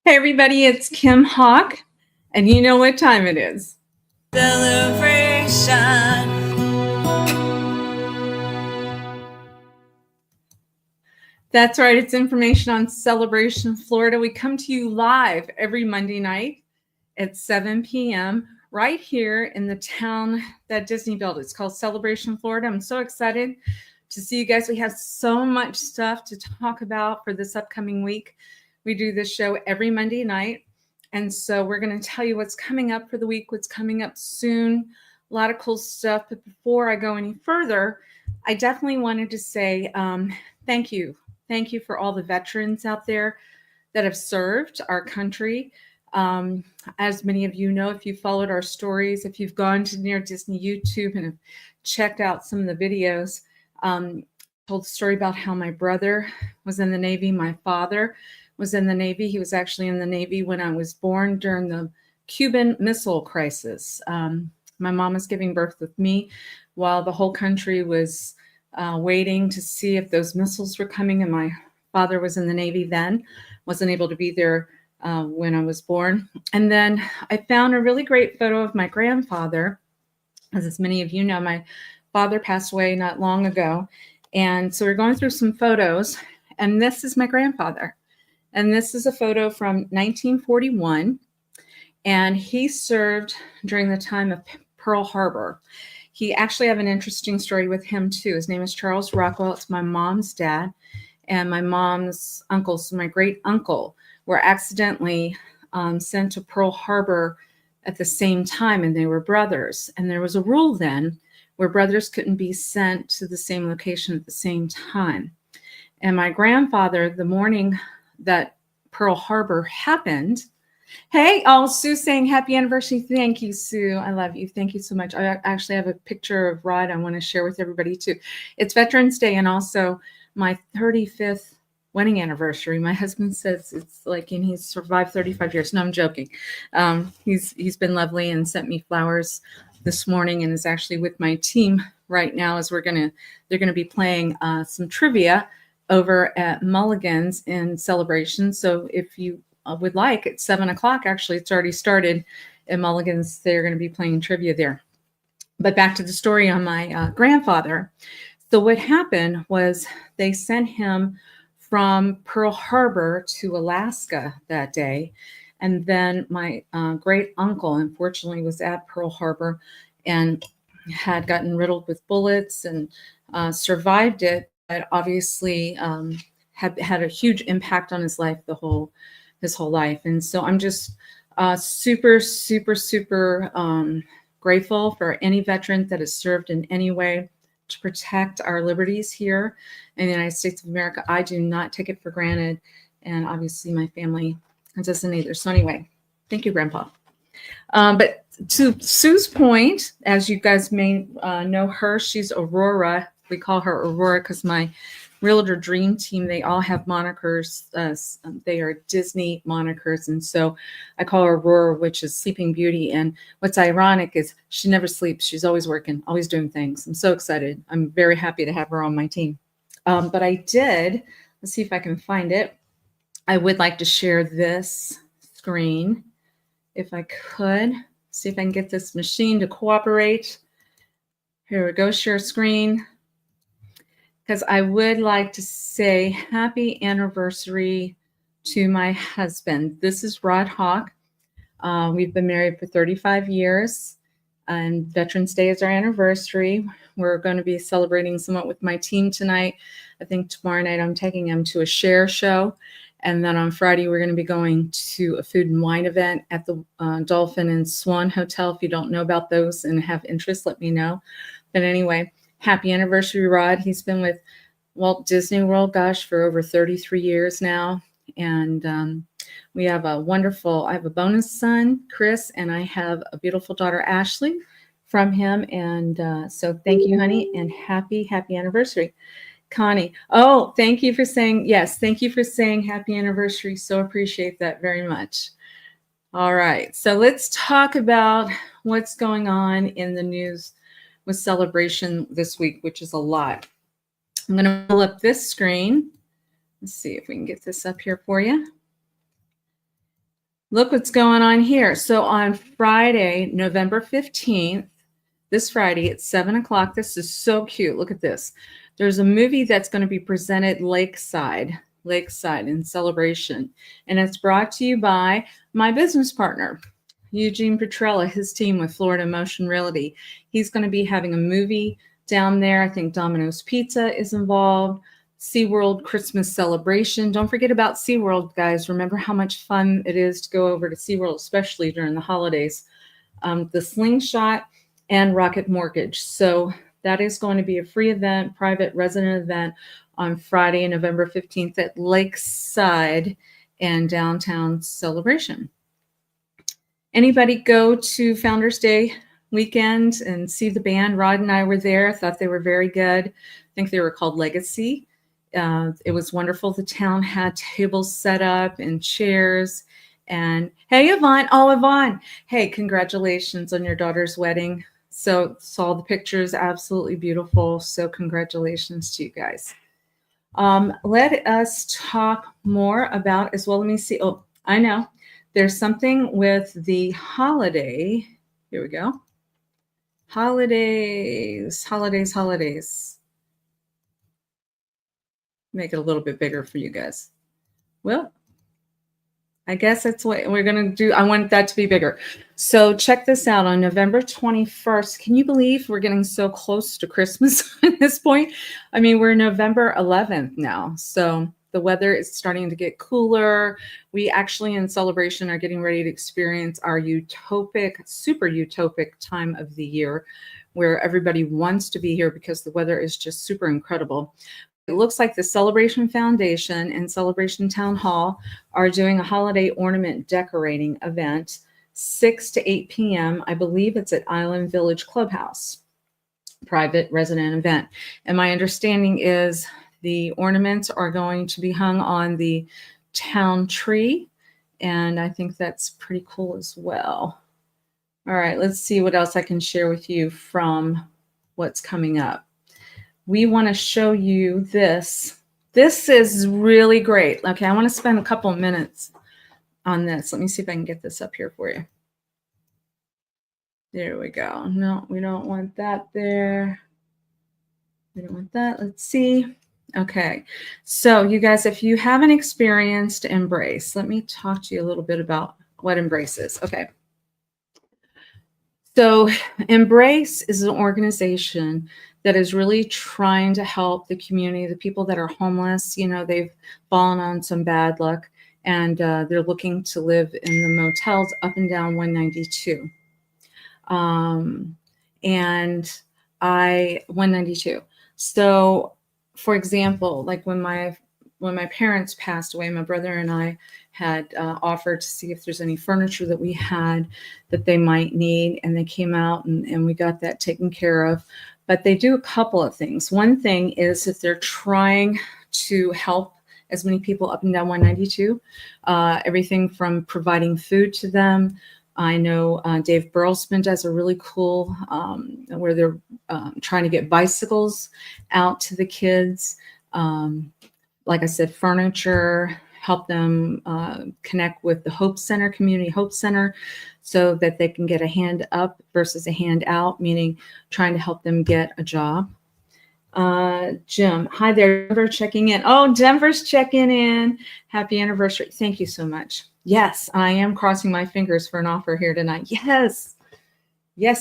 Hey everybody, it's Kim Hawk, and you know what time it is. Celebration. That's right, it's information on Celebration Florida. We come to you live every Monday night at 7 p.m. right here in the town that Disney built. It's called Celebration Florida. I'm so excited to see you guys. We have so much stuff to talk about for this upcoming week. We do this show every Monday night. And so we're going to tell you what's coming up for the week, what's coming up soon, a lot of cool stuff. But before I go any further, I definitely wanted to say thank you. Thank you for all the veterans out there that have served our country. As many of you know, if you followed our stories, if you've gone to Near Disney YouTube and have checked out some of the videos, told a story about how my brother was in the Navy. My father was in the Navy. He was actually in the Navy when I was born during the Cuban Missile Crisis. My mom was giving birth with me while the whole country was waiting to see if those missiles were coming, and my father was in the Navy then, wasn't able to be there when I was born. And then I found a really great photo of my grandfather. As many of you know, my father passed away not long ago. And so we're going through some photos, and this is my grandfather. And this is a photo from 1941, and he served during the time of Pearl Harbor. He actually have an interesting story with him too. His name is Charles Rockwell. It's my mom's dad, and my mom's uncle, so my great uncle, were accidentally sent to Pearl Harbor at the same time, and they were brothers. And there was a rule then where brothers couldn't be sent to the same location at the same time. And my grandfather, the morning that Pearl Harbor happened, hey, Sue's saying happy anniversary. Thank you, Sue. I love you. Thank you so much. I actually have a picture of Rod I want to share with everybody too. It's Veterans Day and also my 35th wedding anniversary. My husband says it's like, and he's survived 35 years. No, I'm joking. He's been lovely and sent me flowers this morning and is actually with my team right now as they're going to be playing some trivia over at Mulligan's in Celebration. So if you would like, at 7 o'clock, actually, it's already started at Mulligan's. They're going to be playing trivia there. But back to the story on my grandfather. So what happened was they sent him from Pearl Harbor to Alaska that day. And then my great uncle, unfortunately, was at Pearl Harbor and had gotten riddled with bullets and survived it, but obviously had a huge impact on his life his whole life. And so I'm just super, super, super grateful for any veteran that has served in any way to protect our liberties here in the United States of America. I do not take it for granted. And obviously my family doesn't either. So anyway, thank you, Grandpa. But to Sue's point, as you guys may know her, she's Aurora. We call her Aurora because my Realtor Dream Team, they all have monikers. They are Disney monikers. And so I call her Aurora, which is Sleeping Beauty. And what's ironic is she never sleeps. She's always working, always doing things. I'm so excited. I'm very happy to have her on my team. But let's see if I can find it. I would like to share this screen if I could. See if I can get this machine to cooperate. Here we go, share screen. Because I would like to say happy anniversary to my husband. This is Rod Hawk. We've been married for 35 years, and Veterans Day is our anniversary. We're going to be celebrating somewhat with my team tonight. I think tomorrow night I'm taking him to a share show. And then on Friday, we're going to be going to a food and wine event at the Dolphin and Swan Hotel. If you don't know about those and have interest, let me know. But anyway, happy anniversary, Rod. He's been with Walt Disney World, for over 33 years now. And we have I have a bonus son, Chris, and I have a beautiful daughter, Ashley, from him. And so thank you, honey, and happy anniversary. Connie. Oh, thank you for saying, yes, thank you for saying happy anniversary. So appreciate that very much. All right. So let's talk about what's going on in the news with Celebration this week, which is a lot. I'm going to pull up this screen. Let's see if we can get this up here for you. Look what's going on here. So on Friday, November 15th, this Friday at 7 o'clock, this is so cute. Look at this. There's a movie that's going to be presented Lakeside in celebration. And it's brought to you by my business partner, Eugene Petrella, his team with Florida Motion Realty. He's going to be having a movie down there. I think Domino's Pizza is involved. SeaWorld Christmas celebration. Don't forget about SeaWorld, guys. Remember how much fun it is to go over to SeaWorld, especially during the holidays. The Slingshot and Rocket Mortgage. So that is going to be a free event, private resident event on Friday, November 15th at Lakeside and Downtown Celebration. Anybody go to Founders Day weekend and see the band? Rod and I were there. I thought they were very good. I think they were called Legacy. It was wonderful. The town had tables set up and chairs. And hey, Yvonne. Oh, Yvonne. Hey, congratulations on your daughter's wedding. So saw the pictures, absolutely beautiful. So congratulations to you guys. Let us talk more about as well. Let me see. Oh, I know. There's something with the holiday. Here we go. Holidays. Make it a little bit bigger for you guys. Well, I guess that's what we're going to do. I want that to be bigger. So check this out on November 21st. Can you believe we're getting so close to Christmas at this point? I mean, we're November 11th now. So the weather is starting to get cooler. We actually in celebration are getting ready to experience our super utopic time of the year where everybody wants to be here because the weather is just super incredible. It looks like the Celebration Foundation and Celebration Town Hall are doing a holiday ornament decorating event, 6 to 8 p.m. I believe it's at Island Village Clubhouse, private resident event. And my understanding is the ornaments are going to be hung on the town tree. And I think that's pretty cool as well. All right, let's see what else I can share with you from what's coming up. We want to show you this. This is really great. Okay, I want to spend a couple of minutes on this. Let me see if I can get this up here for you. There we go. No, we don't want that there. We don't want that. Let's see. Okay, so you guys, if you haven't experienced Embrace, let me talk to you a little bit about what Embrace is. Okay. So Embrace is an organization that is really trying to help the community, the people that are homeless. You know, they've fallen on some bad luck and they're looking to live in the motels up and down 192. 192. So for example, like when my parents passed away, my brother and I had offered to see if there's any furniture that we had that they might need. And they came out and we got that taken care of. But they do a couple of things. One thing is that they're trying to help as many people up and down 192, everything from providing food to them. I know Dave Burlesman does a really cool where they're trying to get bicycles out to the kids. Like I said, furniture, help them connect with the Hope Center, Community Hope Center, so that they can get a hand up versus a hand out, meaning trying to help them get a job. Jim, hi there, Denver checking in. Oh, Denver's checking in. Happy anniversary. Thank you so much. Yes, I am crossing my fingers for an offer here tonight. Yes. I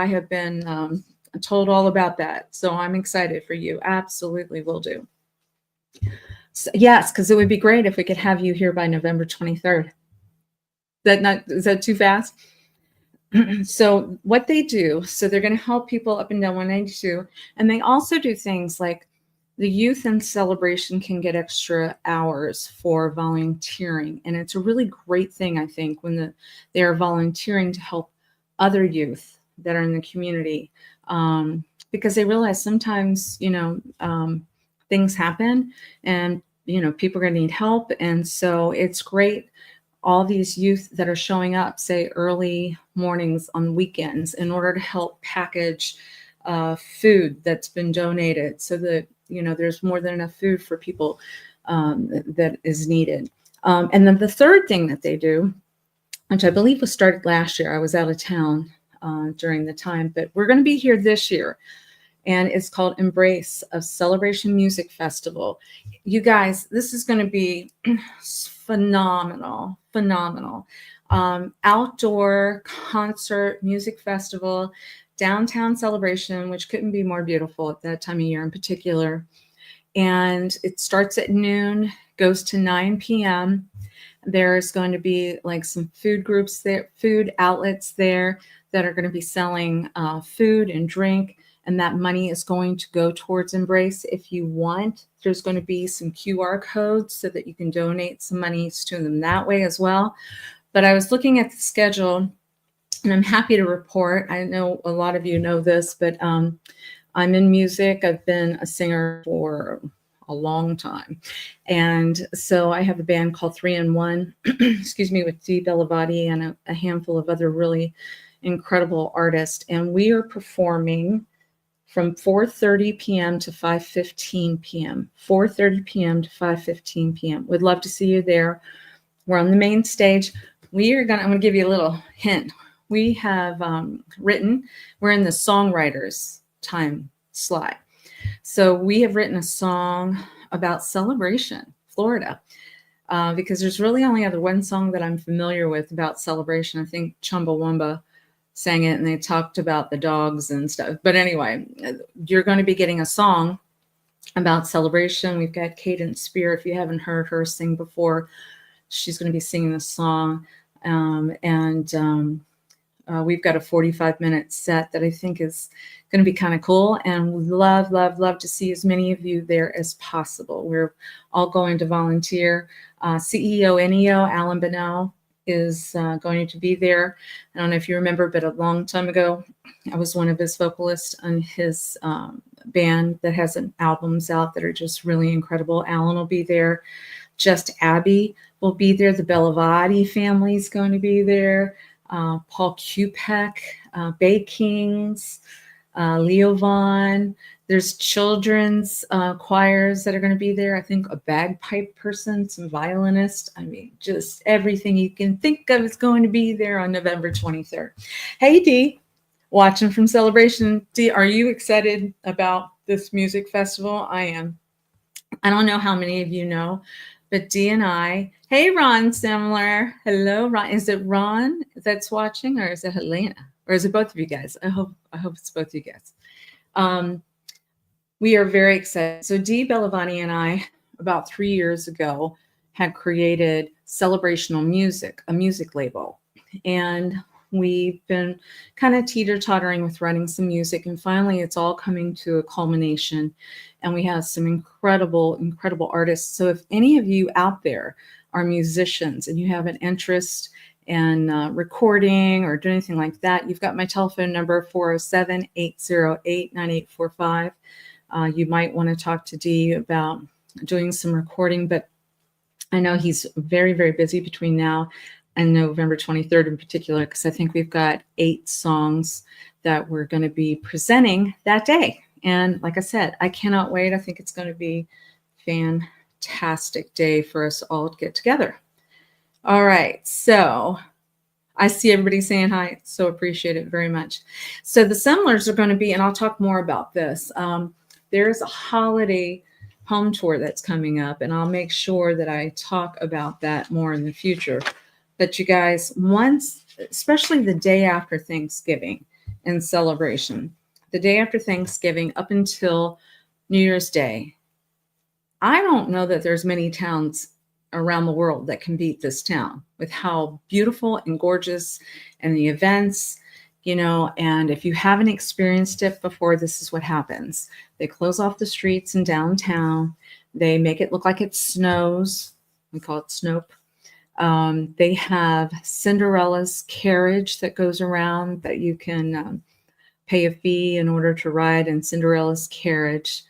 have been told all about that. So I'm excited for you. Absolutely will do. So, yes, because it would be great if we could have you here by November 23rd. Is that too fast? So what they do, so they're going to help people up and down 192. And they also do things like the youth in celebration can get extra hours for volunteering. And it's a really great thing, I think, when they are volunteering to help other youth that are in the community. Because they realize sometimes, things happen and, people are going to need help. And so it's great. All these youth that are showing up, say early mornings on weekends, in order to help package food that's been donated so that, there's more than enough food for people that is needed. And then the third thing that they do, which I believe was started last year, I was out of town during the time, but we're going to be here this year. And it's called Embrace, a Celebration Music Festival. You guys, this is going to be phenomenal, phenomenal. Outdoor concert music festival, downtown celebration, which couldn't be more beautiful at that time of year in particular. And it starts at noon, goes to 9 p.m. There's going to be like some food groups there, food outlets there that are going to be selling food and drink. And that money is going to go towards Embrace. If you want, there's going to be some QR codes so that you can donate some monies to them that way as well. But I was looking at the schedule, and I'm happy to report, I know a lot of you know this, but I'm in music. I've been a singer for a long time. And so I have a band called 3 in 1, excuse me, with Dee Bellavati and a handful of other really incredible artists. And we are performing from 4:30 p.m. to 5:15 p.m. 4:30 p.m. to 5:15 p.m. We'd love to see you there. We're on the main stage. I'm going to give you a little hint. We have we're in the songwriters time slot. So we have written a song about Celebration, Florida, because there's really only other one song that I'm familiar with about Celebration. I think Chumbawamba sang it, and they talked about the dogs and stuff. But anyway, you're going to be getting a song about Celebration. We've got Cadence Spear. If you haven't heard her sing before, she's going to be singing the song. We've got a 45-minute set that I think is going to be kind of cool. And we'd love, love, love to see as many of you there as possible. We're all going to volunteer. CEO NEO, Alan Bennell, is going to be there. I don't know if you remember, but a long time ago, I was one of his vocalists on his band that has albums out that are just really incredible. Alan will be there. Just Abby will be there. The Bellavati family is going to be there. Paul Kupek, Bay Kings, Leo Vaughn. There's children's choirs that are going to be there. I think a bagpipe person, some violinist. I mean, just everything you can think of is going to be there on November 23rd. Hey, Dee, watching from Celebration. Dee, are you excited about this music festival? I am. I don't know how many of you know, but Dee and I, hey, Ron Simler. Hello, Ron. Is it Ron that's watching, or is it Helena? Or is it both of you guys? I hope it's both of you guys. We are very excited. So Dee Bellavati and I, about 3 years ago, had created Celebrational Music, a music label. And we've been kind of teeter-tottering with writing some music. And finally, it's all coming to a culmination. And we have some incredible, incredible artists. So if any of you out there are musicians and you have an interest in recording or doing anything like that, you've got my telephone number, 407-808-9845. You might want to talk to Dee about doing some recording, but I know he's very, very busy between now and November 23rd in particular, because I think we've got 8 songs that we're going to be presenting that day. And like I said, I cannot wait. I think it's going to be a fantastic day for us all to get together. All right. So I see everybody saying hi. So appreciate it very much. So the Simlers are going to be, and I'll talk more about this. There's a holiday home tour that's coming up, and I'll make sure that I talk about that more in the future. But you guys, especially the day after Thanksgiving and Celebration, the day after Thanksgiving up until New Year's Day, I don't know that there's many towns around the world that can beat this town with how beautiful and gorgeous and the events, and if you haven't experienced it before, this is what happens. They close off the streets in downtown. They make it look like it snows. We call it Snope. They have Cinderella's carriage that goes around that you can pay a fee in order to ride in Cinderella's carriage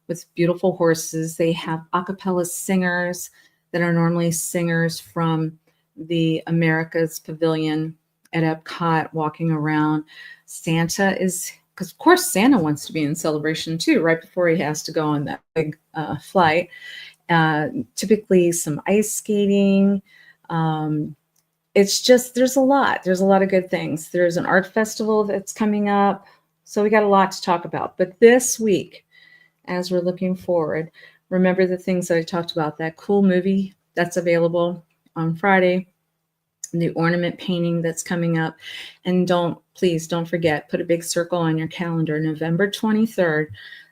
with beautiful horses. They have a cappella singers that are normally singers from the America's Pavilion at Epcot walking around. Santa is, because of course Santa wants to be in Celebration too, right before he has to go on that big flight. typically some ice skating. It's just, there's a lot of good things. There's an art festival that's coming up. So we got a lot to talk about. But this week, as we're looking forward, remember the things that I talked about, that cool movie that's available on Friday, the ornament painting that's coming up. And please don't forget, put a big circle on your calendar, November 23rd.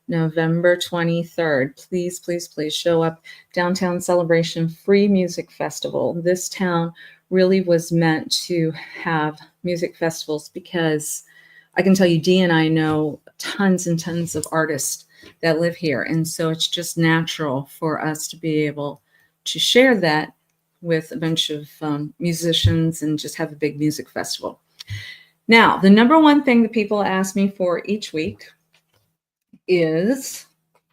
November 23rd. Please, please, please show up. Downtown Celebration Free Music Festival. This town really was meant to have music festivals because I can tell you, Dee and I know tons and tons of artists that live here. And so it's just natural for us to be able to share that with a bunch of musicians and just have a big music festival. Now, the number one thing that people ask me for each week is,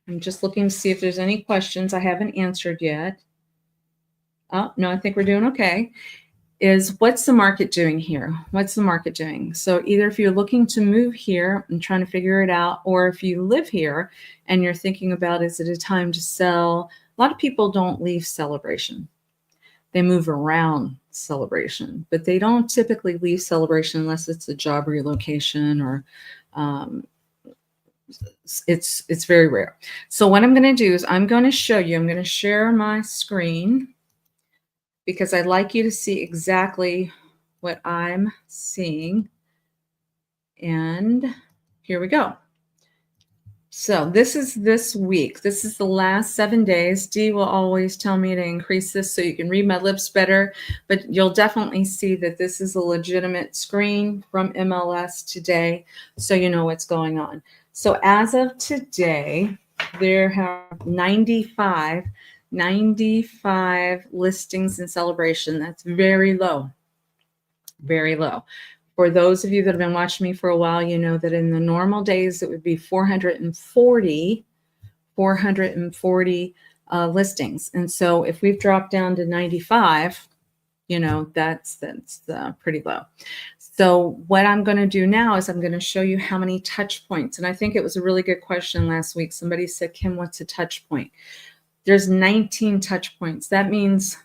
I'm just looking to see if there's any questions I haven't answered yet. Oh, no, I think we're doing okay. Is what's the market doing here? What's the market doing? So either if you're looking to move here and trying to figure it out, or if you live here and you're thinking about, is it a time to sell? A lot of people don't leave Celebration. They move around Celebration, but they don't typically leave Celebration unless it's a job relocation or it's very rare. So what I'm going to do is I'm going to show you, I'm going to share my screen because I'd like you to see exactly what I'm seeing. And here we go. So this is this week. This is the last 7 days. Dee will always tell me to increase this so you can read my lips better, but you'll definitely see that this is a legitimate screen from MLS today, so you know what's going on. So as of today, there have 95 listings in Celebration. That's very low, very low. For those of you that have been watching me for a while, you know that in the normal days, it would be 440 listings. And so if we've dropped down to 95, you know, that's pretty low. So what I'm going to do now is I'm going to show you how many touch points. And I think it was a really good question last week. Somebody said, Kim, what's a touch point? There's 19 touch points. That means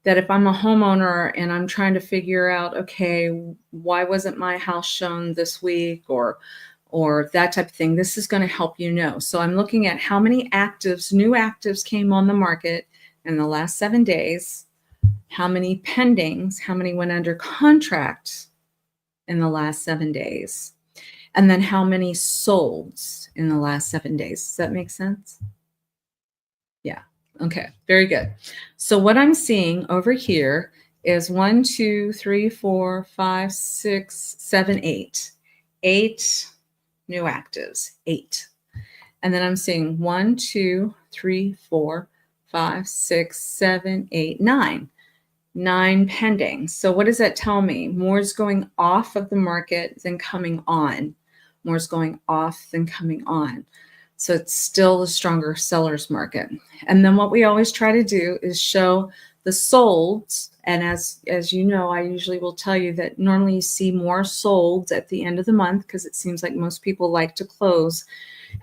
that if I'm a homeowner and I'm trying to figure out, okay, why wasn't my house shown this week or that type of thing, this is going to help you know. So I'm looking at how many new actives came on the market in the last 7 days, how many pendings, how many went under contract in the last 7 days, and then how many solds in the last 7 days. Does that make sense? Yeah. Okay, very good. So what I'm seeing over here is 1, 2, 3, 4, 5, 6, 7, 8. 8 new actives, 8. And then I'm seeing 1, 2, 3, 4, 5, 6, 7, 8, 9. 9 pending. So what does that tell me? More is going off of the market than coming on. More is going off than coming on. So it's still a stronger seller's market. And then what we always try to do is show the solds. And as you know, I usually will tell you that normally you see more solds at the end of the month because it seems like most people like to close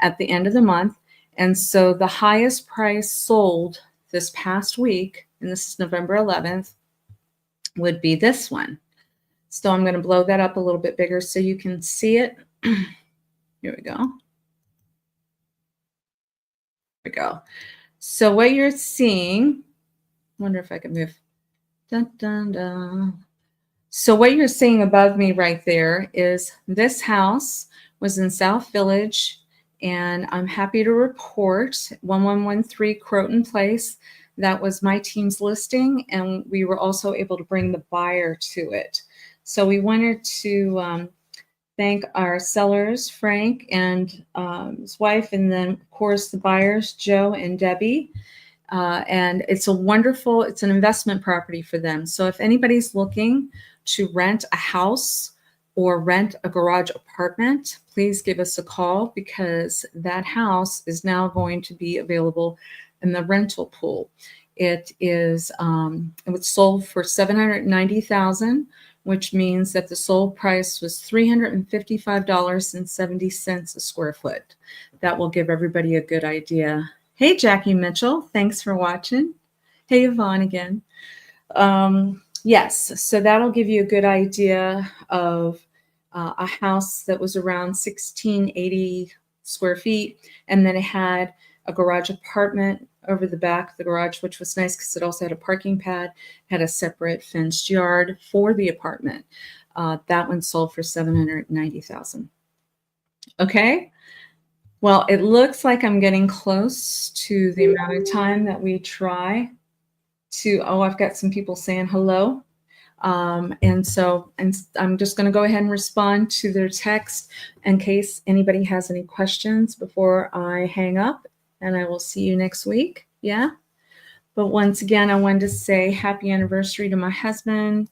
at the end of the month. And so the highest price sold this past week, and this is November 11th, would be this one. So I'm going to blow that up a little bit bigger so you can see it. Here we go. We go. So what you're seeing, wonder if I can move. Dun, dun, dun. So what you're seeing above me right there is this house was in South Village, and I'm happy to report 1113 Croton Place. That was my team's listing, and we were also able to bring the buyer to it. So we wanted to thank our sellers, Frank and his wife, and then, of course, the buyers, Joe and Debbie. And it's an investment property for them. So if anybody's looking to rent a house or rent a garage apartment, please give us a call because that house is now going to be available in the rental pool. It was sold for $790,000, which means that the sold price was $355.70 a square foot. That will give everybody a good idea Hey, Jackie Mitchell. Thanks for watching. Hey, Yvonne again. Yes, so that'll give you a good idea of a house that was around 1680 square feet, and then it had a garage apartment over the back of the garage, which was nice because it also had a parking pad, had a separate fenced yard for the apartment. That one sold for $790,000. Okay. Well, it looks like I'm getting close to the amount of time that we try to. Oh, I've got some people saying hello. And I'm just going to go ahead and respond to their text in case anybody has any questions before I hang up, and I will see you next week. Yeah. But once again, I wanted to say happy anniversary to my husband.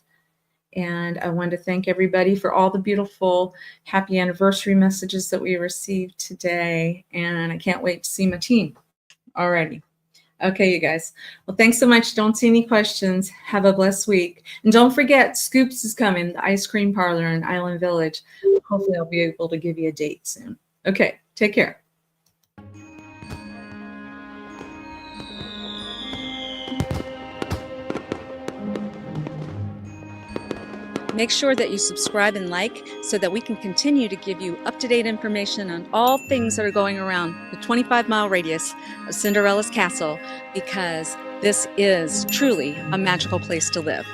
And I want to thank everybody for all the beautiful happy anniversary messages that we received today. And I can't wait to see my team. Alrighty. Okay, you guys. Well, thanks so much. Don't see any questions. Have a blessed week. And don't forget, Scoops is coming, the ice cream parlor in Island Village. Hopefully I'll be able to give you a date soon. Okay, take care. Make sure that you subscribe and like so that we can continue to give you up-to-date information on all things that are going around the 25-mile radius of Cinderella's Castle, because this is truly a magical place to live.